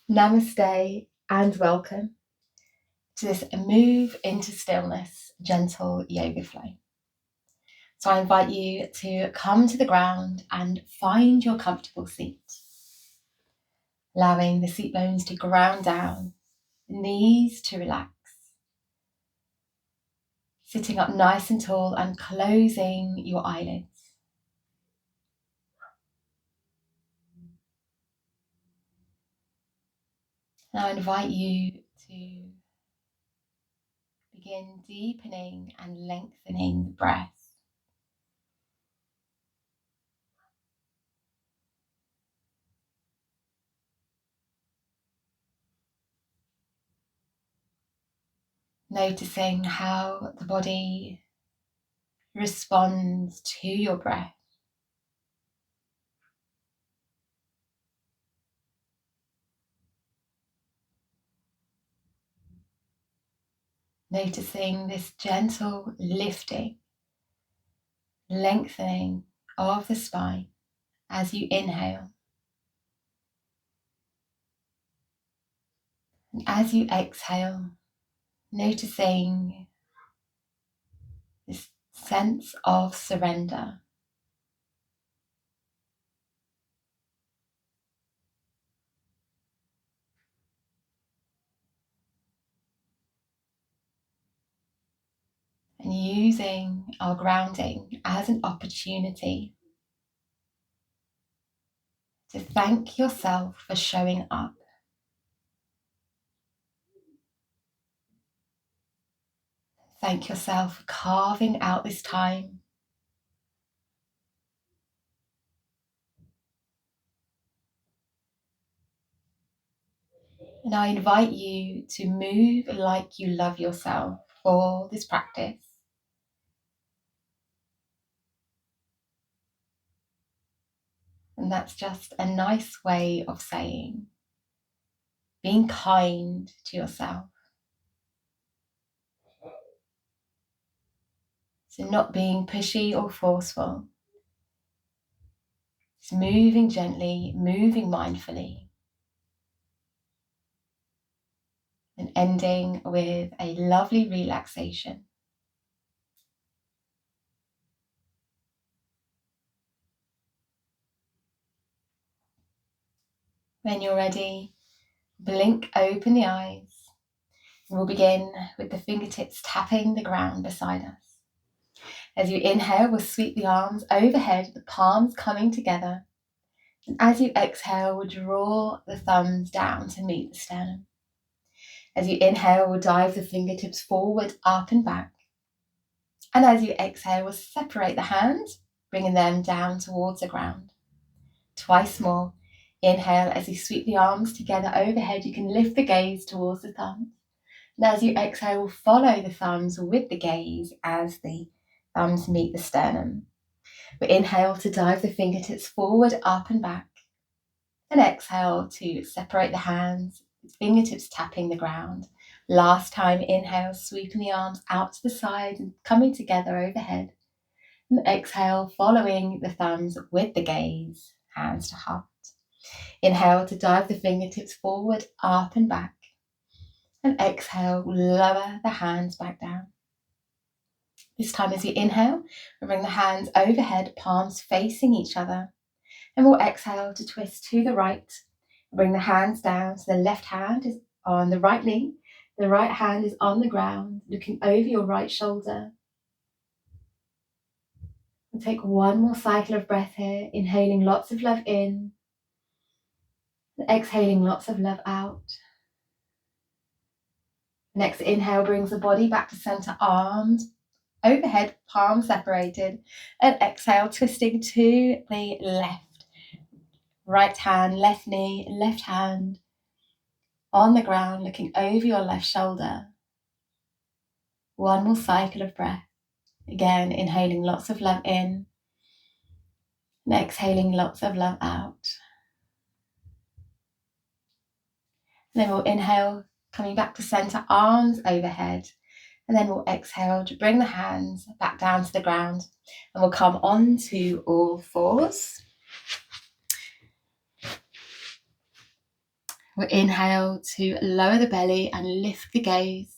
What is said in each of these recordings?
Namaste and welcome to this move into stillness, gentle yoga flow. So I invite you to come to the ground and find your comfortable seat, allowing the seat bones to ground down, the knees to relax, sitting up nice and tall and closing your eyelids. Now I invite you to begin deepening and lengthening the breath. Noticing how the body responds to your breath. Noticing this gentle lifting, lengthening of the spine as you inhale. And as you exhale, noticing this sense of surrender. And using our grounding as an opportunity to thank yourself for showing up. Thank yourself for carving out this time. And I invite you to move like you love yourself for this practice. And that's just a nice way of saying, being kind to yourself. So not being pushy or forceful. It's moving gently, moving mindfully. And ending with a lovely relaxation. When you're ready, blink open the eyes. And we'll begin with the fingertips tapping the ground beside us. As you inhale, we'll sweep the arms overhead, the palms coming together. And as you exhale, we'll draw the thumbs down to meet the sternum. As you inhale, we'll dive the fingertips forward, up and back. And as you exhale, we'll separate the hands, bringing them down towards the ground. Twice more. Inhale, as you sweep the arms together overhead, you can lift the gaze towards the thumbs. And as you exhale, we'll follow the thumbs with the gaze as the thumbs meet the sternum. We inhale to dive the fingertips forward, up and back. And exhale to separate the hands, fingertips tapping the ground. Last time, inhale, sweeping the arms out to the side and coming together overhead. And exhale, following the thumbs with the gaze, hands to heart. Inhale to dive the fingertips forward, up and back. And exhale, lower the hands back down. This time as you inhale, we'll bring the hands overhead, palms facing each other. And we'll exhale to twist to the right. Bring the hands down, so the left hand is on the right knee. The right hand is on the ground, looking over your right shoulder. We'll take one more cycle of breath here, inhaling lots of love in. And exhaling lots of love out. Next inhale brings the body back to center, arms overhead, palms separated. And exhale, twisting to the left. Right hand, left knee, left hand on the ground, looking over your left shoulder. One more cycle of breath. Again, inhaling lots of love in. And exhaling lots of love out. And then we'll inhale, coming back to center, arms overhead. And then we'll exhale to bring the hands back down to the ground. And we'll come onto all fours. We'll inhale to lower the belly and lift the gaze.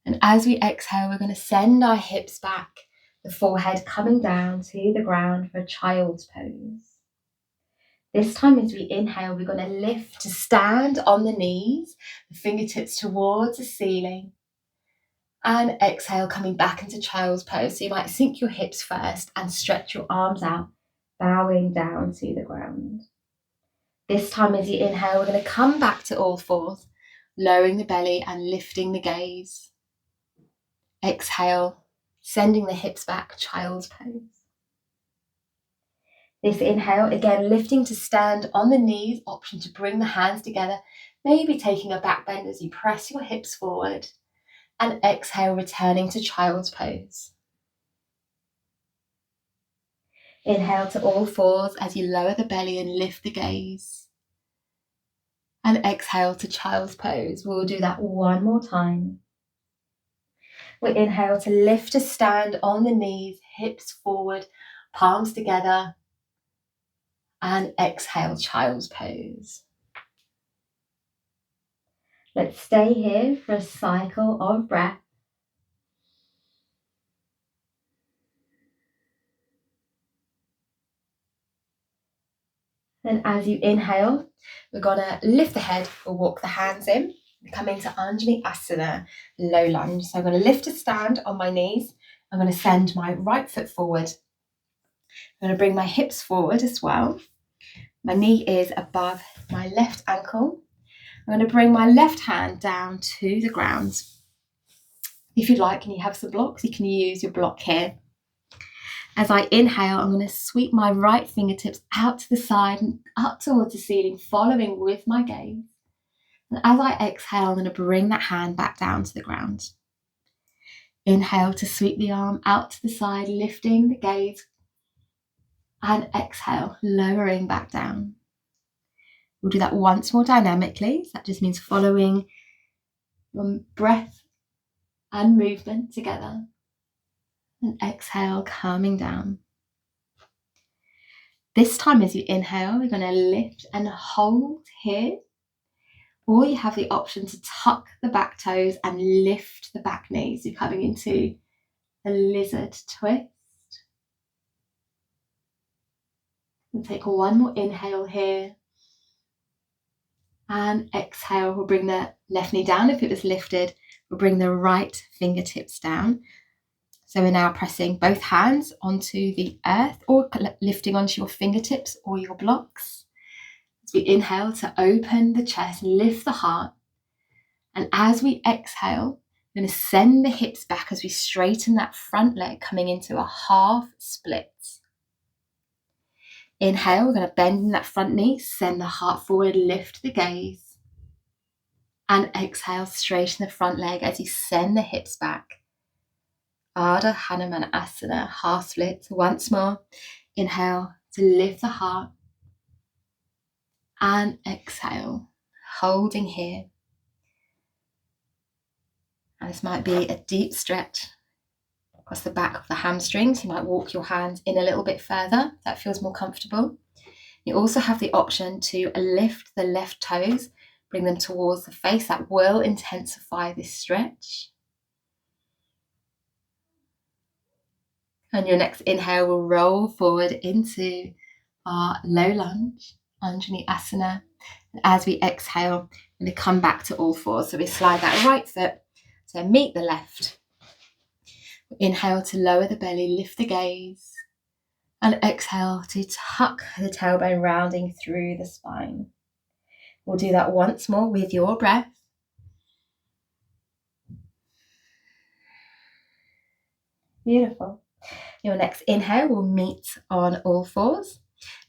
And as we exhale, we're going to send our hips back, the forehead coming down to the ground for a child's pose. This time as we inhale, we're going to lift to stand on the knees, the fingertips towards the ceiling. And exhale, coming back into child's pose. So you might sink your hips first and stretch your arms out, bowing down to the ground. This time as you inhale, we're going to come back to all fours, lowering the belly and lifting the gaze. Exhale, sending the hips back, child's pose. This inhale, again, lifting to stand on the knees, option to bring the hands together, maybe taking a back bend as you press your hips forward. And exhale, returning to child's pose. Inhale to all fours as you lower the belly and lift the gaze. And exhale to child's pose. We'll do that one more time. We inhale to lift to stand on the knees, hips forward, palms together. And exhale, child's pose. Let's stay here for a cycle of breath. Then as you inhale, we're going to lift the head, we'll walk the hands in, come into Asana, low lunge. So I'm going to lift to stand on my knees. I'm going to send my right foot forward. I'm going to bring my hips forward as well. My knee is above my left ankle. I'm going to bring my left hand down to the ground. If you'd like, and you have some blocks, you can use your block here. As I inhale, I'm going to sweep my right fingertips out to the side and up towards the ceiling, following with my gaze. And as I exhale, I'm going to bring that hand back down to the ground. Inhale to sweep the arm out to the side, lifting the gaze. And exhale, lowering back down. We'll do that once more dynamically. So that just means following your breath and movement together. And exhale, calming down. This time as you inhale, we're going to lift and hold here. Or you have the option to tuck the back toes and lift the back knees. You're coming into a lizard twist. We'll take one more inhale here. And exhale, we'll bring the left knee down if it was lifted. We'll bring the right fingertips down. So we're now pressing both hands onto the earth or lifting onto your fingertips or your blocks. As we inhale to open the chest, lift the heart. And as we exhale, we're going to send the hips back as we straighten that front leg, coming into a half split. Inhale, we're going to bend in that front knee, send the heart forward, lift the gaze. And exhale, straighten the front leg as you send the hips back. Ardha Hanuman Asana, half split. Once more, inhale to lift the heart. And exhale, holding here. And this might be a deep stretch across the back of the hamstrings. You might walk your hands in a little bit further. That feels more comfortable. You also have the option to lift the left toes, bring them towards the face. That will intensify this stretch. And your next inhale will roll forward into our low lunge, Asana. And as we exhale, we're going to come back to all fours. So we slide that right foot to meet the left. Inhale to lower the belly, lift the gaze. And exhale to tuck the tailbone, rounding through the spine. We'll do that once more with your breath. Beautiful. Your next inhale will meet on all fours.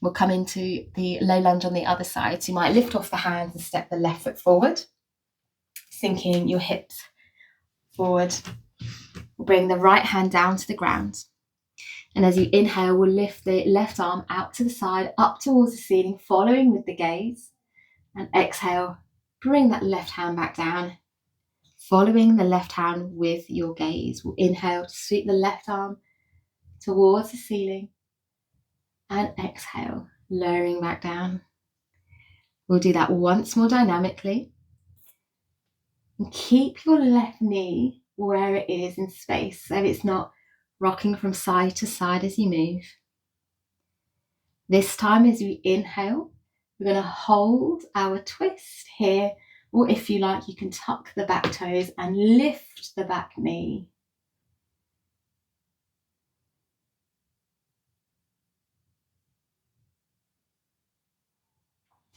We'll come into the low lunge on the other side. So you might lift off the hands and step the left foot forward, sinking your hips forward. We'll bring the right hand down to the ground. And as you inhale, we'll lift the left arm out to the side, up towards the ceiling, following with the gaze. And exhale, bring that left hand back down, following the left hand with your gaze. We'll inhale to sweep the left arm towards the ceiling. And exhale, lowering back down. We'll do that once more dynamically. And keep your left knee where it is in space, so it's not rocking from side to side as you move. This time, as you inhale, we're going to hold our twist here, or if you like, you can tuck the back toes and lift the back knee.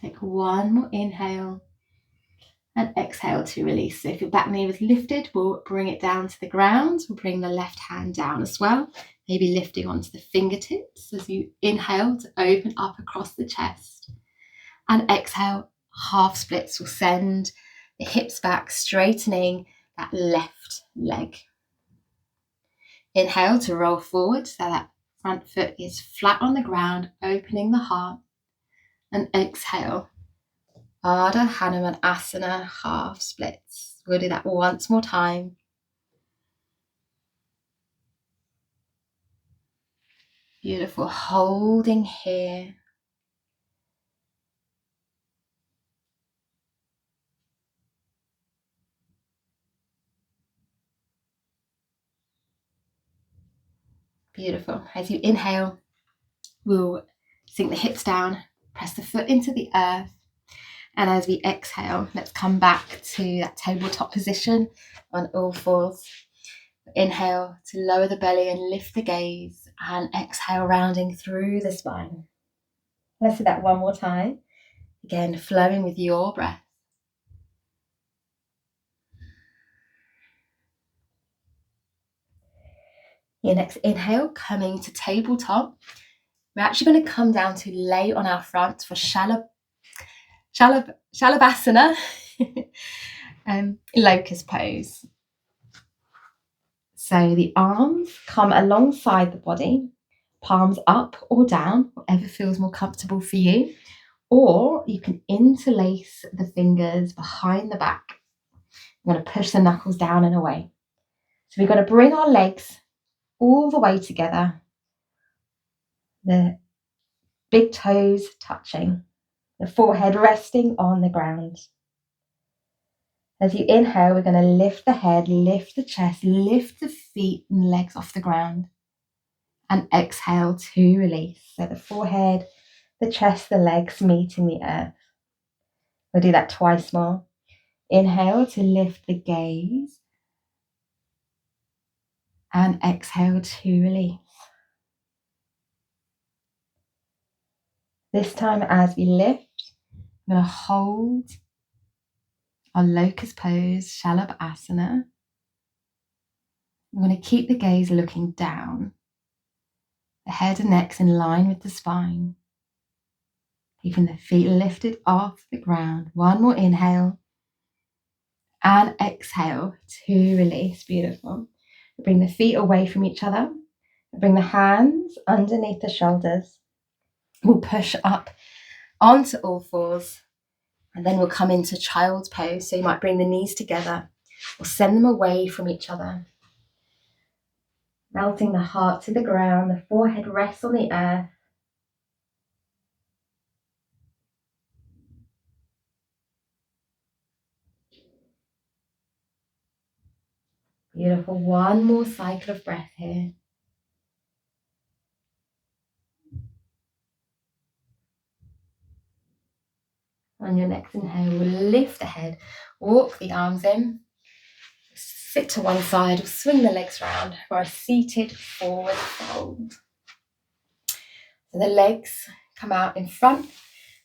Take one more inhale and exhale to release. So if your back knee was lifted, we'll bring it down to the ground. We'll bring the left hand down as well, maybe lifting onto the fingertips as you inhale to open up across the chest. And exhale, half splits will send the hips back, straightening that left leg. Inhale to roll forward so that front foot is flat on the ground, opening the heart. And exhale, Ardha Hanumanasana, half splits. We'll do that once more time. Beautiful, holding here. Beautiful. As you inhale, we'll sink the hips down, press the foot into the earth. And as we exhale, let's come back to that tabletop position on all fours. Inhale to lower the belly and lift the gaze, and exhale, rounding through the spine. Let's do that one more time. Again, flowing with your breath. Your next inhale, coming to tabletop. We're actually going to come down to lay on our front for Shalabhasana, locust pose. So the arms come alongside the body, palms up or down, whatever feels more comfortable for you. Or you can interlace the fingers behind the back. I'm going to push the knuckles down and away. So we've got to bring our legs all the way together. The big toes touching, the forehead resting on the ground. As you inhale, we're going to lift the head, lift the chest, lift the feet and legs off the ground. And exhale to release. So the forehead, the chest, the legs meeting the earth. We'll do that twice more. Inhale to lift the gaze. And exhale to release. This time as we lift, we're going to hold our locust pose, Shalabhasana. We're going to keep the gaze looking down. The head and neck's in line with the spine. Keeping the feet lifted off the ground. One more inhale. And exhale to release. Beautiful. Bring the feet away from each other. Bring the hands underneath the shoulders. We'll push up onto all fours. And then we'll come into child's pose. So you might bring the knees together or send them away from each other. Melting the heart to the ground. The forehead rests on the earth. Beautiful. One more cycle of breath here. On your next inhale, we'll lift the head, walk the arms in, sit to one side, or swing the legs round for a seated forward fold. So the legs come out in front,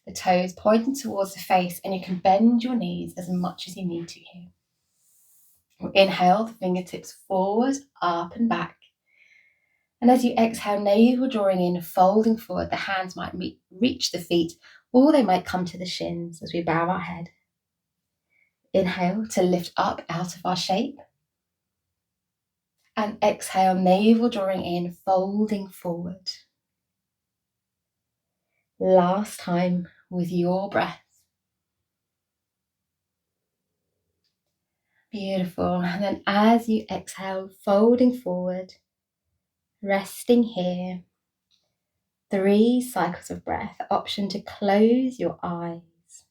the toes pointing towards the face, and you can bend your knees as much as you need to here. We'll inhale, the fingertips forward, up and back. And as you exhale, navel drawing in, folding forward, the hands might reach the feet, or they might come to the shins as we bow our head. Inhale to lift up out of our shape. And exhale, navel drawing in, folding forward. Last time with your breath. Beautiful. And then as you exhale, folding forward, resting here. 3 cycles of breath. Option to close your eyes.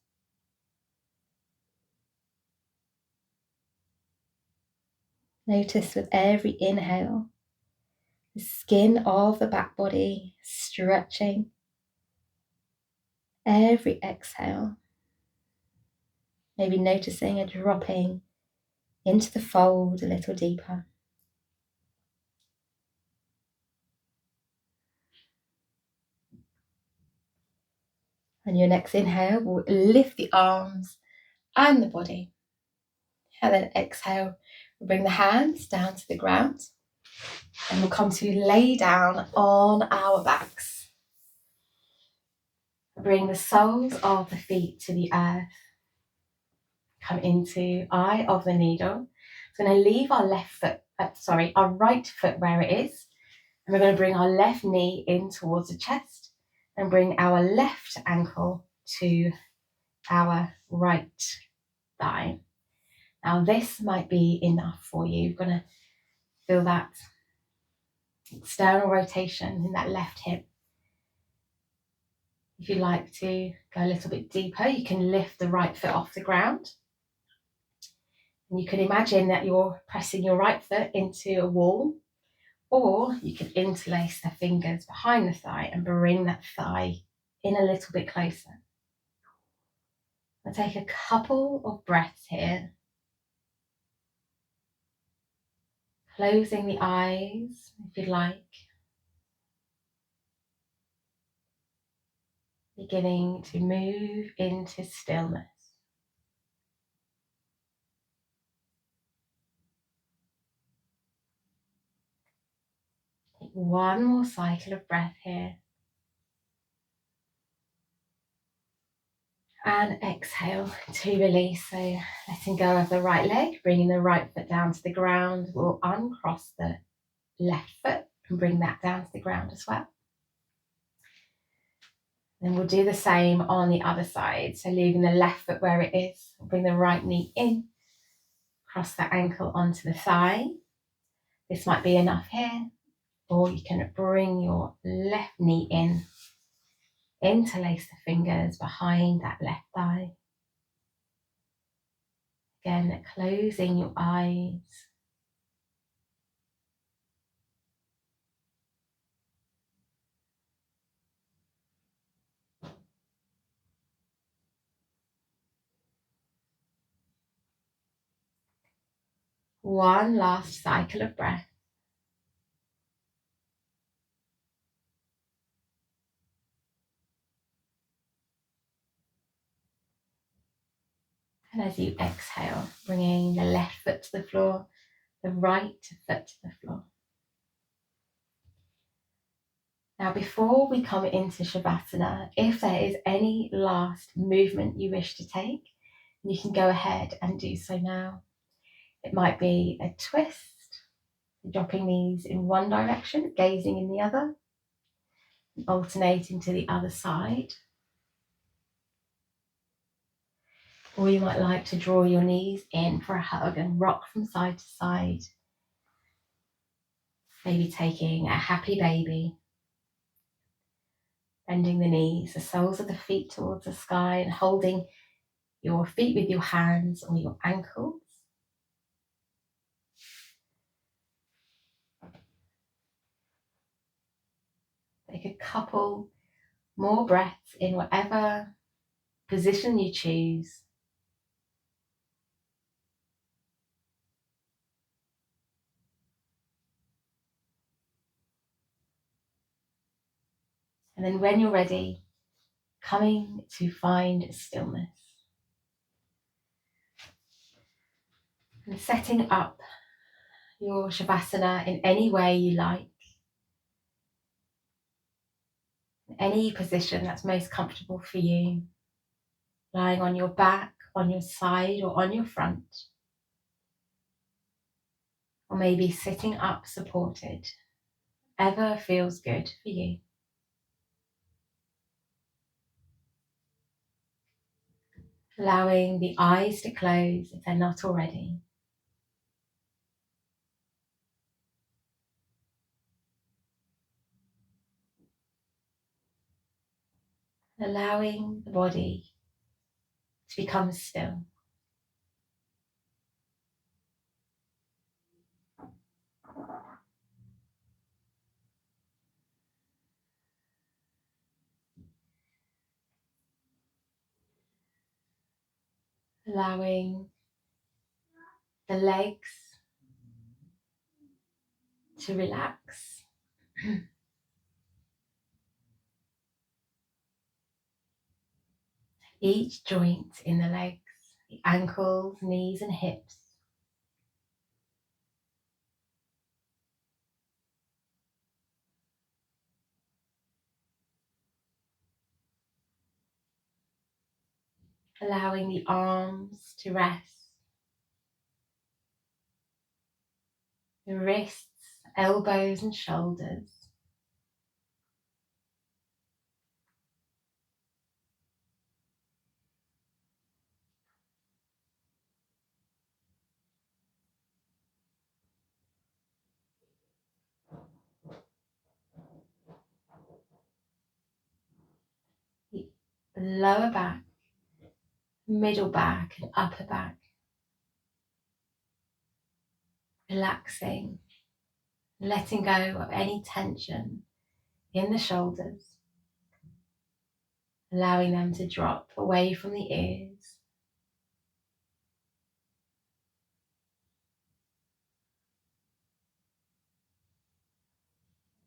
Notice with every inhale, the skin of the back body stretching. Every exhale, maybe noticing a dropping into the fold a little deeper. And your next inhale will lift the arms and the body. And then exhale, we'll bring the hands down to the ground and we'll come to lay down on our backs. Bring the soles of the feet to the earth. Come into eye of the needle. So we're going to leave our our right foot where it is. And we're going to bring our left knee in towards the chest and bring our left ankle to our right thigh. Now this might be enough for you. You're going to feel that external rotation in that left hip. If you'd like to go a little bit deeper, you can lift the right foot off the ground. And you can imagine that you're pressing your right foot into a wall, or you can interlace the fingers behind the thigh and bring that thigh in a little bit closer. I'll take a couple of breaths here. Closing the eyes if you'd like. Beginning to move into stillness. Take one more cycle of breath here. And exhale to release. So letting go of the right leg, bringing the right foot down to the ground. We'll uncross the left foot and bring that down to the ground as well. Then we'll do the same on the other side. So leaving the left foot where it is, bring the right knee in, cross the ankle onto the thigh. This might be enough here, or you can bring your left knee in, interlace the fingers behind that left thigh. Again, closing your eyes. One last cycle of breath. And as you exhale, bringing the left foot to the floor, the right foot to the floor. Now, before we come into Shavasana, if there is any last movement you wish to take, you can go ahead and do so now. It might be a twist, dropping knees in one direction, gazing in the other, alternating to the other side. Or you might like to draw your knees in for a hug and rock from side to side. Maybe taking a happy baby. Bending the knees, the soles of the feet towards the sky and holding your feet with your hands or your ankles. Take a couple more breaths in whatever position you choose. And then when you're ready, coming to find stillness. And setting up your Shavasana in any way you like. Any position that's most comfortable for you. Lying on your back, on your side, or on your front. Or maybe sitting up supported. Ever feels good for you. Allowing the eyes to close if they're not already. Allowing the body to become still. allowing the legs to relax. Each joint in the legs, the ankles, knees and hips, allowing the arms to rest, the wrists, elbows and shoulders. The lower back, middle back and upper back. Relaxing, letting go of any tension in the shoulders, allowing them to drop away from the ears.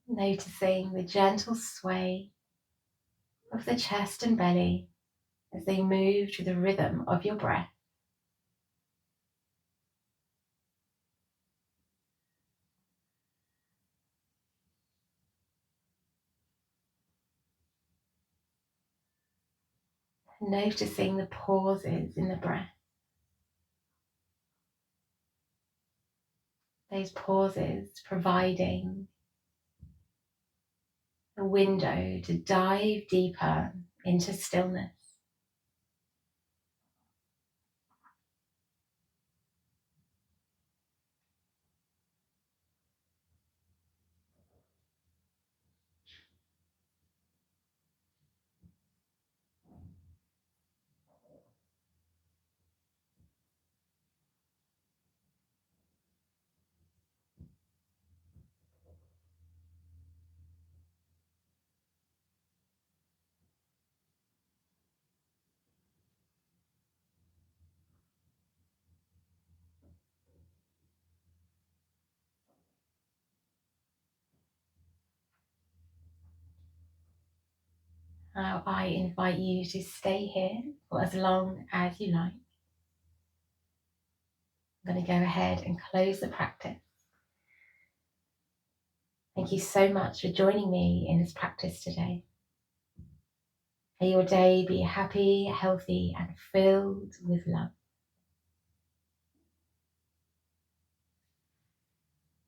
Noticing the gentle sway of the chest and belly as they move to the rhythm of your breath. Noticing the pauses in the breath. Those pauses providing a window to dive deeper into stillness. Now I invite you to stay here for as long as you like. I'm going to go ahead and close the practice. Thank you so much for joining me in this practice today. May your day be happy, healthy, and filled with love.